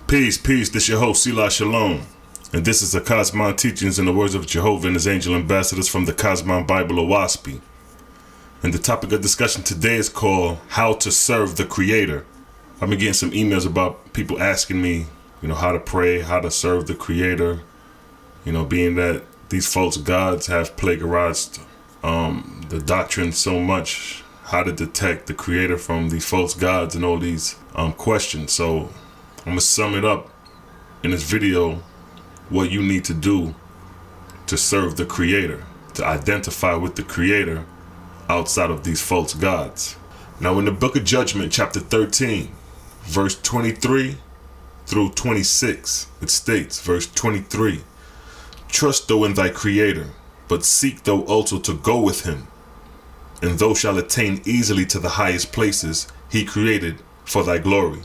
Peace, this your host, Selah-Shalom. And this is the Cosmon Teachings in the words of Jehovah and his angel ambassadors from the Cosmon Bible OAHSPE. And the topic of discussion today is called How to Serve the Creator. I've been getting some emails about people asking me, how to pray, how to serve the Creator. Being that these false gods have plagiarized the doctrine so much, how to detect the Creator from these false gods and all these questions. So I'm going to sum it up in this video, what you need to do to serve the Creator, to identify with the Creator outside of these false gods. Now in the book of Judgment, chapter 13, verse 23 through 26, it states, verse 23, "Trust thou in thy Creator, but seek thou also to go with him, and thou shalt attain easily to the highest places he created for thy glory."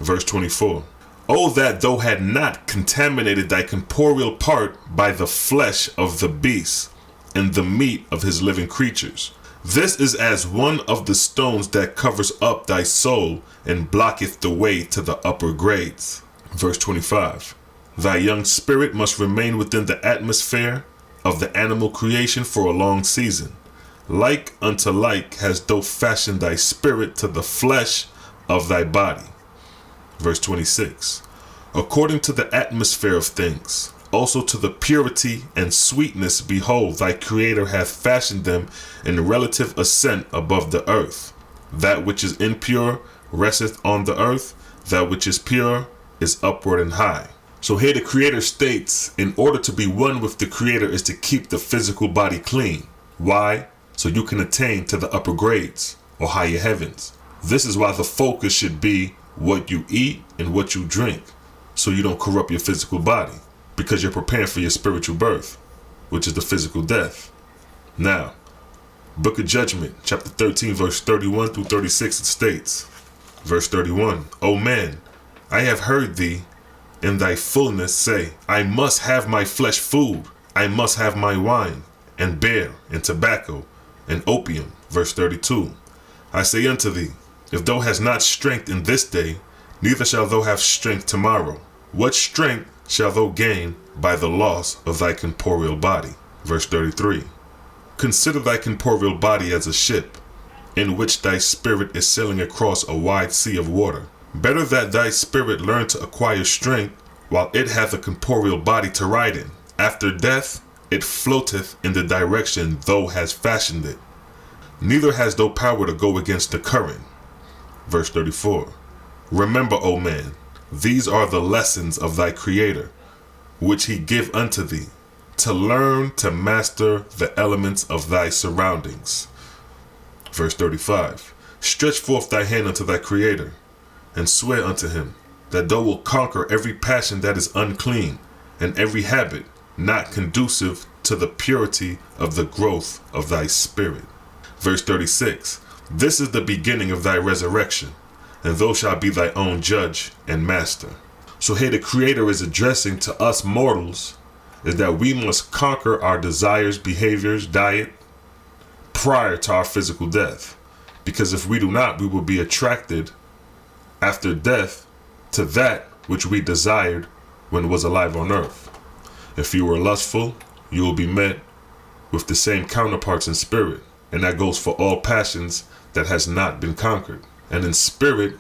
Verse 24, "O that thou had not contaminated thy corporeal part by the flesh of the beast and the meat of his living creatures. This is as one of the stones that covers up thy soul and blocketh the way to the upper grades." Verse 25, "Thy young spirit must remain within the atmosphere of the animal creation for a long season. Like unto like has thou fashioned thy spirit to the flesh of thy body." Verse 26, "According to the atmosphere of things, also to the purity and sweetness, behold, thy Creator hath fashioned them in relative ascent above the earth. That which is impure resteth on the earth, that which is pure is upward and high." So here the Creator states, in order to be one with the Creator is to keep the physical body clean. Why? So you can attain to the upper grades or higher heavens. This is why the focus should be what you eat and what you drink, so you don't corrupt your physical body, because you're preparing for your spiritual birth, which is the physical death. Now, Book of Judgment, chapter 13, verse 31 through 36, it states, verse 31, "O man, I have heard thee in thy fullness say, I must have my flesh food, I must have my wine, and beer, and tobacco, and opium." Verse 32, "I say unto thee, if thou hast not strength in this day, neither shalt thou have strength tomorrow. What strength shalt thou gain by the loss of thy corporeal body?" Verse 33, "Consider thy corporeal body as a ship, in which thy spirit is sailing across a wide sea of water. Better that thy spirit learn to acquire strength, while it hath a corporeal body to ride in. After death it floateth in the direction thou hast fashioned it. Neither hast thou power to go against the current." Verse 34, "Remember, O man, these are the lessons of thy Creator, which he give unto thee, to learn to master the elements of thy surroundings." Verse 35, "Stretch forth thy hand unto thy Creator, and swear unto him, that thou wilt conquer every passion that is unclean, and every habit not conducive to the purity of the growth of thy spirit." Verse 36, "This is the beginning of thy resurrection, and thou shalt be thy own judge and master." So here the Creator is addressing to us mortals is that we must conquer our desires, behaviors, diet prior to our physical death. Because if we do not, we will be attracted after death to that which we desired when was alive on earth. If you were lustful, you will be met with the same counterparts in spirit. And that goes for all passions that has not been conquered. And in spirit,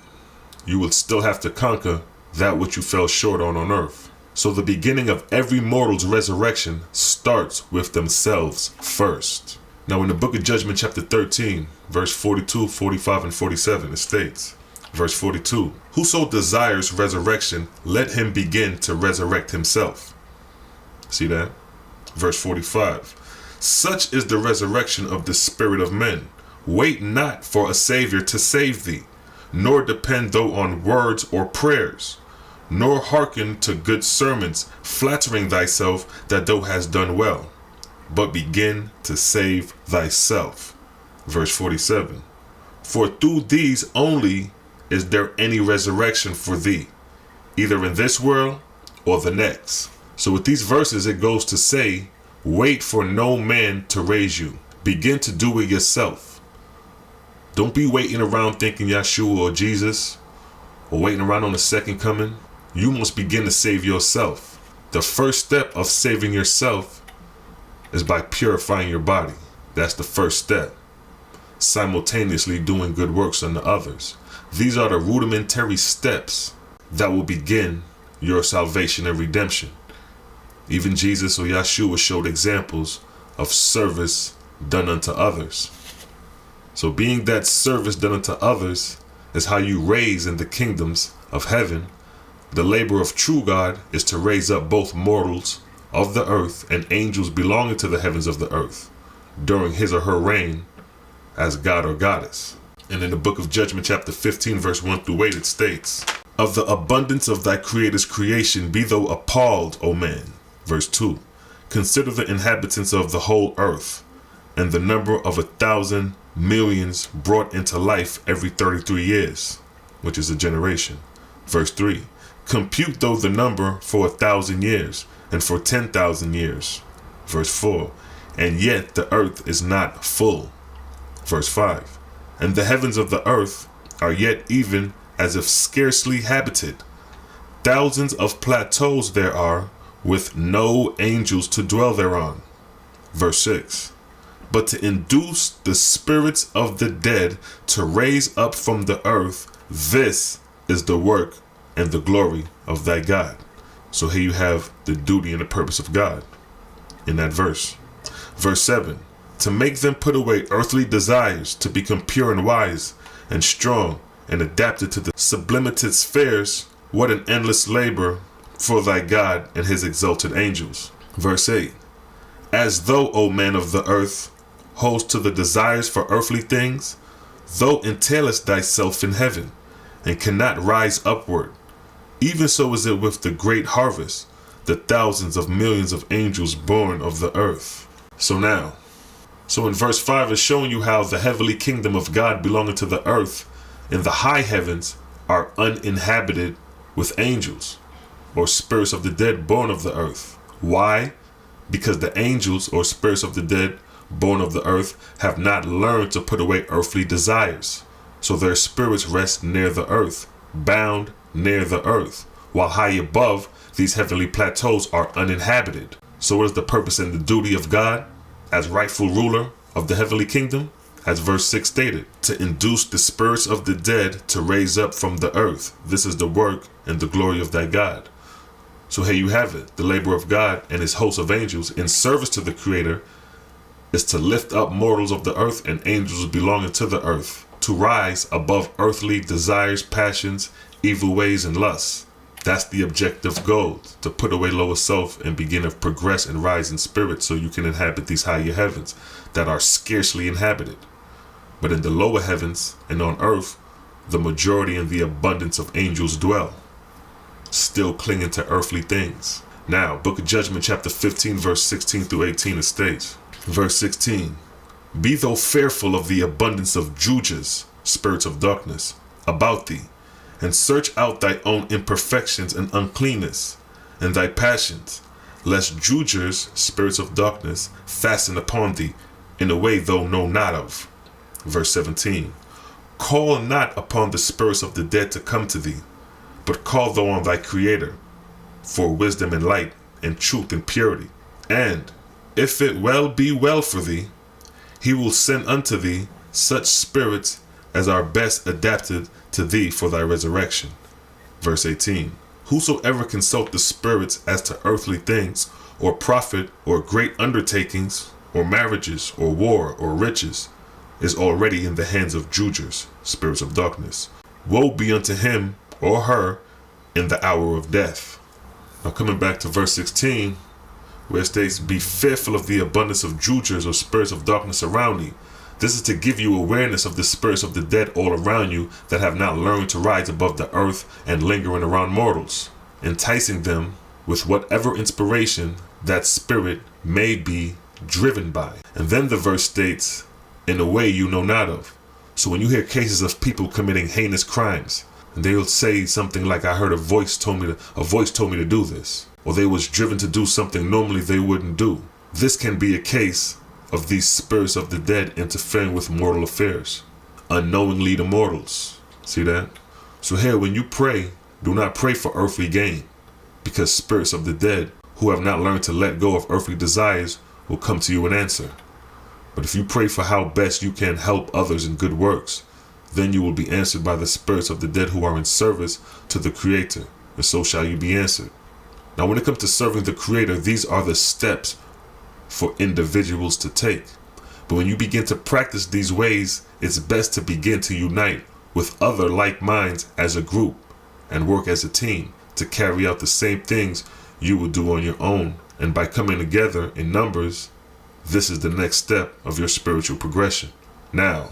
you will still have to conquer that which you fell short on earth. So the beginning of every mortal's resurrection starts with themselves first. Now in the book of Judgment, chapter 13, verse 42, 45, and 47, it states, verse 42, "Whoso desires resurrection, let him begin to resurrect himself." See that? Verse 45, "Such is the resurrection of the spirit of men. Wait not for a Savior to save thee, nor depend thou on words or prayers, nor hearken to good sermons, flattering thyself that thou hast done well, but begin to save thyself." Verse 47, "For through these only is there any resurrection for thee, either in this world or the next." So with these verses, it goes to say, wait for no man to raise you. Begin to do it yourself. Don't be waiting around thinking Yeshua or Jesus, or waiting around on the second coming. you must begin to save yourself. The first step of saving yourself is by purifying your body. That's the first step. Simultaneously doing good works unto others. These are the rudimentary steps that will begin your salvation and redemption. Even Jesus or Yeshua showed examples of service done unto others. So being that service done unto others is how you raise in the kingdoms of heaven. The labor of true God is to raise up both mortals of the earth and angels belonging to the heavens of the earth during his or her reign as God or goddess. And in the book of Judgment, chapter 15, verse 1 through 8, it states, "Of the abundance of thy creator's creation be thou appalled, O man." Verse 2, "Consider the inhabitants of the whole earth, and the number of 1,000 millions brought into life every 33 years, which is a generation. Verse 3, "Compute thou the number for 1,000 years, and for 10,000 years. Verse 4, "And yet the earth is not full." Verse 5, "And the heavens of the earth are yet even as if scarcely habited. Thousands of plateaus there are, with no angels to dwell thereon." Verse 6, "But to induce the spirits of the dead to raise up from the earth, this is the work and the glory of thy God." So here you have the duty and the purpose of God in that verse. Verse 7, "To make them put away earthly desires, to become pure and wise and strong and adapted to the sublimated spheres. What an endless labor for thy God and his exalted angels." Verse 8, "As thou, O man of the earth, holdest to the desires for earthly things, thou entailest thyself in heaven, and cannot rise upward. Even so is it with the great harvest, the thousands of millions of angels born of the earth." So in verse 5 is showing you how the heavenly kingdom of God belonging to the earth in the high heavens are uninhabited with angels, or spirits of the dead born of the earth. Why? Because the angels or spirits of the dead born of the earth have not learned to put away earthly desires. So their spirits rest near the earth, bound near the earth, while high above, these heavenly plateaus are uninhabited. So what is the purpose and the duty of God as rightful ruler of the heavenly kingdom? As verse 6 stated, "To induce the spirits of the dead to raise up from the earth. This is the work and the glory of thy God." So here you have it. The labor of God and his host of angels in service to the Creator is to lift up mortals of the earth and angels belonging to the earth, to rise above earthly desires, passions, evil ways, and lusts. That's the objective goal, to put away lower self and begin to progress and rise in spirit so you can inhabit these higher heavens that are scarcely inhabited. But in the lower heavens and on earth, the majority and the abundance of angels dwell, still clinging to earthly things. Now, Book of Judgment, chapter 15, verse 16 through 18, it states, verse 16, "Be thou fearful of the abundance of jujas, spirits of darkness, about thee, and search out thy own imperfections and uncleanness, and thy passions, lest jugers, spirits of darkness, fasten upon thee in a way thou know not of." Verse 17, "Call not upon the spirits of the dead to come to thee, but call thou on thy Creator for wisdom and light and truth and purity. And if it be well for thee, he will send unto thee such spirits as are best adapted to thee for thy resurrection." Verse 18, "Whosoever consult the spirits as to earthly things, or profit, or great undertakings, or marriages, or war, or riches, is already in the hands of jugers, spirits of darkness. Woe be unto him or her in the hour of death." Now coming back to verse 16, where it states, "Be fearful of the abundance of jugers or spirits of darkness around thee." This is to give you awareness of the spirits of the dead all around you that have not learned to rise above the earth and lingering around mortals, enticing them with whatever inspiration that spirit may be driven by. And then the verse states, "In a way you know not of." So when you hear cases of people committing heinous crimes, and they'll say something like, "I heard a voice told me to do this," or they was driven to do something normally they wouldn't do. This can be a case of these spirits of the dead interfering with mortal affairs, unknowingly to mortals. See that? So here, when you pray, Do not pray for earthly gain, because spirits of the dead who have not learned to let go of earthly desires will come to you in answer. But if you pray for how best you can help others in good works, then you will be answered by the spirits of the dead who are in service to the Creator, and so shall you be answered. Now, when it comes to serving the Creator, these are the steps for individuals to take. But when you begin to practice these ways, it's best to begin to unite with other like minds as a group and work as a team to carry out the same things you will do on your own. And by coming together in numbers, this is the next step of your spiritual progression. Now,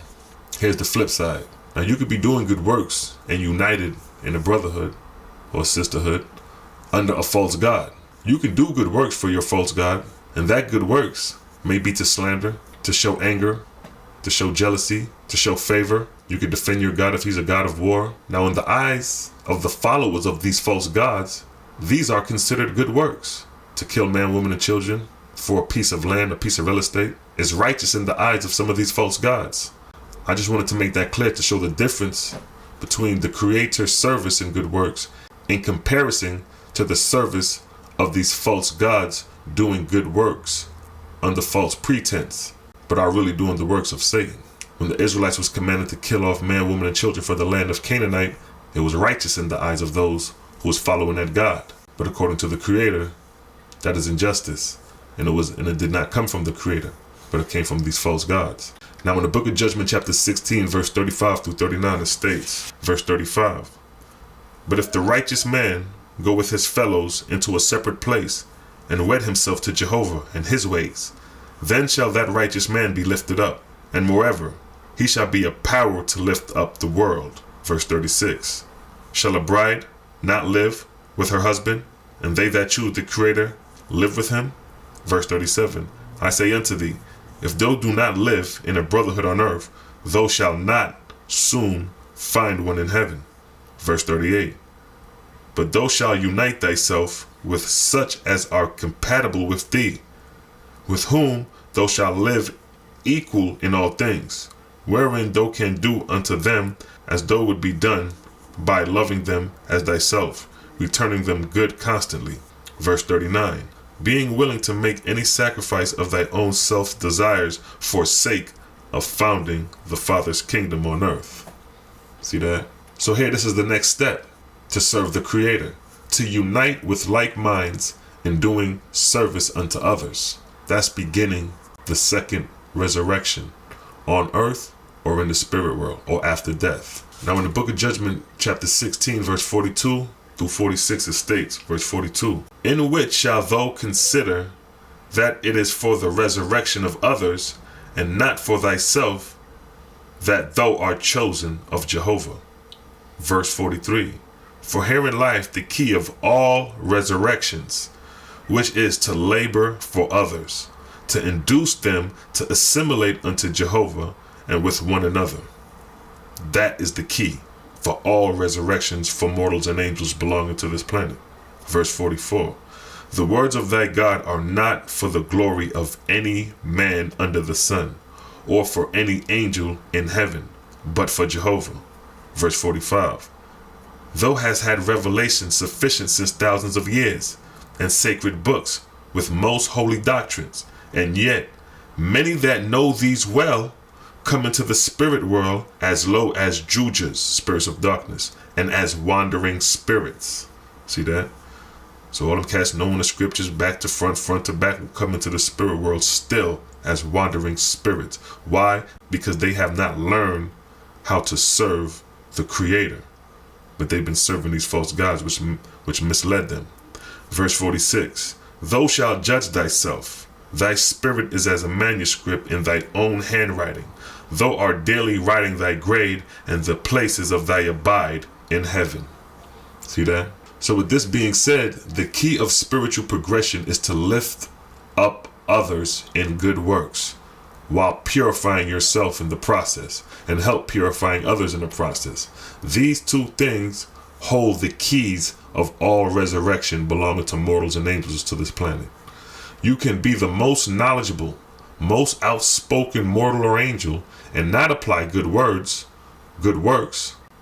here's the flip side. Now, you could be doing good works and united in a brotherhood or sisterhood under a false god. You can do good works for your false god, and that good works may be to slander, to show anger, to show jealousy, to show favor. You can defend your God if he's a god of war. Now, in the eyes of the followers of these false gods, these are considered good works. To kill man, woman, and children for a piece of land, a piece of real estate, is righteous in the eyes of some of these false gods. I just wanted to make that clear to show the difference between the Creator's service and good works in comparison to the service of these false gods doing good works under false pretense, but are really doing the works of Satan. When the Israelites was commanded to kill off man, woman, and children for the land of Canaanite, it was righteous in the eyes of those who was following that God. But according to the Creator, that is injustice, and it did not come from the Creator, but it came from these false gods. Now, in the book of Judgment, chapter 16, verse 35 through 39, it states, verse 35, "But if the righteous man go with his fellows into a separate place and wed himself to Jehovah and his ways, then shall that righteous man be lifted up, and moreover, he shall be a power to lift up the world." Verse 36, "Shall a bride not live with her husband, and they that choose the Creator live with him?" Verse 37, "I say unto thee, if thou do not live in a brotherhood on earth, thou shalt not soon find one in heaven." Verse 38, "But thou shalt unite thyself with such as are compatible with thee, with whom thou shalt live equal in all things, wherein thou can do unto them as thou would be done, by loving them as thyself, returning them good constantly." Verse 39, "Being willing to make any sacrifice of thy own self-desires for sake of founding the Father's kingdom on earth." See that? So here, this is the next step to serve the Creator, to unite with like minds in doing service unto others. That's beginning the second resurrection on earth or in the spirit world or after death. Now, in the book of Judgment, chapter 16, verse 42 through 46, it states, verse 42, "In which shall thou consider that it is for the resurrection of others, and not for thyself, that thou art chosen of Jehovah." Verse 43, "For herein lieth the key of all resurrections, which is to labor for others, to induce them to assimilate unto Jehovah and with one another." That is the key for all resurrections for mortals and angels belonging to this planet. Verse 44, "The words of thy God are not for the glory of any man under the sun, or for any angel in heaven, but for Jehovah." Verse 45, "Thou hast had revelation sufficient since thousands of years, and sacred books with most holy doctrines, and yet many that know these well come into the spirit world as low as Jujas," spirits of darkness, "and as wandering spirits." See that? So all them cats knowing the scriptures back to front, front to back, will come into the spirit world still as wandering spirits. Why? Because they have not learned how to serve the Creator, but they've been serving these false gods which misled them. Verse 46, "Thou shalt judge thyself. Thy spirit is as a manuscript in thy own handwriting. Thou art daily writing thy grade and the places of thy abide in heaven." See that? So with this being said, the key of spiritual progression is to lift up others in good works while purifying yourself in the process, and help purifying others in the process. These two things hold the keys of all resurrection belonging to mortals and angels to this planet. You can be the most knowledgeable, most outspoken mortal or angel and not apply good works,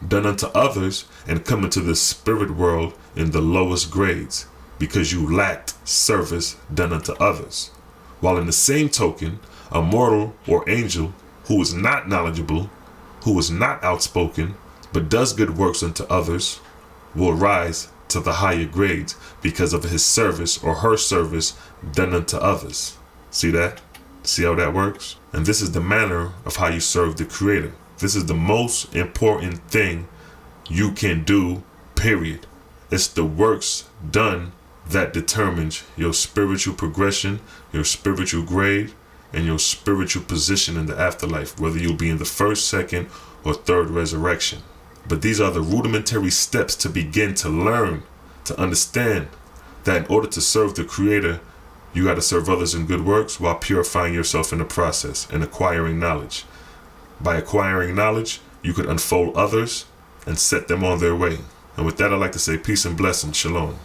done unto others and come into the spirit world in the lowest grades because you lacked service done unto others. While in the same token, a mortal or angel who is not knowledgeable, who is not outspoken, but does good works unto others, will rise to the higher grades because of his service or her service done unto others. See that? See how that works? And this is the manner of how you serve the Creator. This is the most important thing you can do, period. It's the works done that determines your spiritual progression, your spiritual grade, and your spiritual position in the afterlife, whether you'll be in the first, second, or third resurrection. But these are the rudimentary steps to begin to learn, to understand that in order to serve the Creator, you got to serve others in good works while purifying yourself in the process and acquiring knowledge. By acquiring knowledge, you could unfold others and set them on their way. And with that, I'd like to say peace and blessings. Shalom.